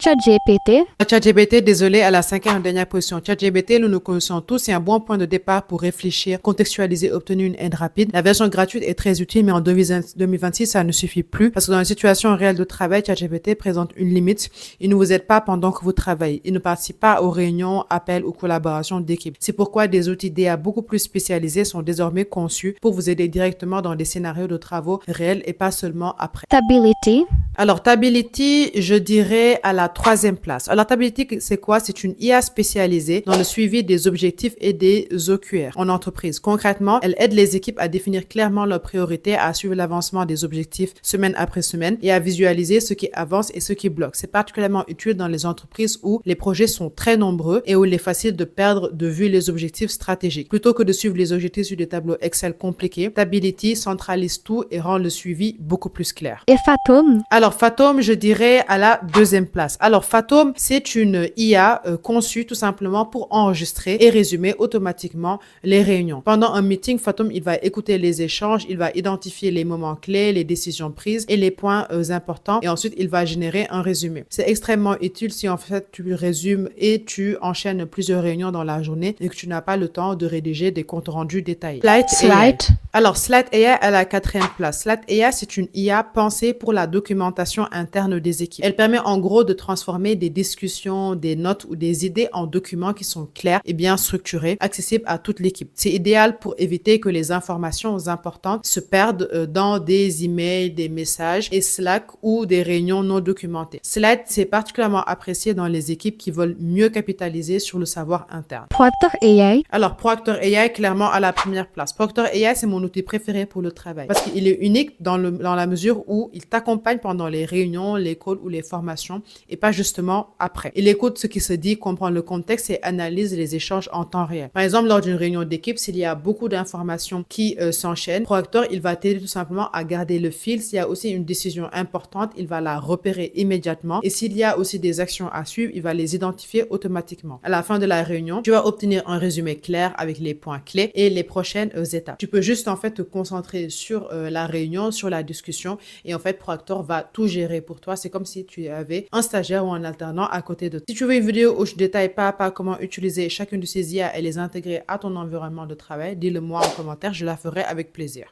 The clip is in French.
ChatGPT. ChatGPT, désolé, à la cinquième et dernière position. ChatGPT, nous connaissons tous, c'est un bon point de départ pour réfléchir, contextualiser, obtenir une aide rapide. La version gratuite est très utile, mais en 2026, ça ne suffit plus parce que dans une situation réelle de travail, ChatGPT présente une limite. Il ne vous aide pas pendant que vous travaillez. Il ne participe pas aux réunions, appels ou collaborations d'équipe. C'est pourquoi des outils d'IA beaucoup plus spécialisés sont désormais conçus pour vous aider directement dans des scénarios de travaux réels et pas seulement après. Stability. Alors, Tability, je dirais à la troisième place. Alors, Tability, c'est quoi? C'est une IA spécialisée dans le suivi des objectifs et des OKR en entreprise. Concrètement, elle aide les équipes à définir clairement leurs priorités, à suivre l'avancement des objectifs semaine après semaine et à visualiser ce qui avance et ce qui bloque. C'est particulièrement utile dans les entreprises où les projets sont très nombreux et où il est facile de perdre de vue les objectifs stratégiques. Plutôt que de suivre les objectifs sur des tableaux Excel compliqués, Tability centralise tout et rend le suivi beaucoup plus clair. Et Fathom. Alors, Fathom, je dirais à la deuxième place. Alors, Fathom, c'est une IA conçue tout simplement pour enregistrer et résumer automatiquement les réunions. Pendant un meeting, Fathom, il va écouter les échanges, il va identifier les moments clés, les décisions prises et les points importants et ensuite, il va générer un résumé. C'est extrêmement utile si en fait, tu résumes et tu enchaînes plusieurs réunions dans la journée et que tu n'as pas le temps de rédiger des comptes rendus détaillés. Slide. Alors, Slide AI à la quatrième place. Slide AI, c'est une IA pensée pour la documentation interne des équipes. Elle permet en gros de transformer des discussions, des notes ou des idées en documents qui sont clairs et bien structurés, accessibles à toute l'équipe. C'est idéal pour éviter que les informations importantes se perdent dans des emails, des messages et Slack ou des réunions non documentées. Slide, c'est particulièrement apprécié dans les équipes qui veulent mieux capitaliser sur le savoir interne. Proctor AI. Alors, Proctor AI, clairement à la première place. Proctor AI, c'est mon outil préféré pour le travail parce qu'il est unique dans la mesure où il t'accompagne pendant les réunions, les calls ou les formations et pas justement après. Il écoute ce qui se dit, comprend le contexte et analyse les échanges en temps réel. Par exemple, lors d'une réunion d'équipe, s'il y a beaucoup d'informations qui s'enchaînent, Proctor, il va t'aider tout simplement à garder le fil. S'il y a aussi une décision importante, il va la repérer immédiatement et s'il y a aussi des actions à suivre, il va les identifier automatiquement. À la fin de la réunion, tu vas obtenir un résumé clair avec les points clés et les prochaines étapes. Tu peux juste en fait te concentrer sur la réunion, sur la discussion et en fait Proctor va tout gérer pour toi. C'est comme si tu avais un stagiaire ou un alternant à côté de toi. Si tu veux une vidéo où je détaille pas à pas comment utiliser chacune de ces IA et les intégrer à ton environnement de travail, dis-le moi en commentaire, je la ferai avec plaisir.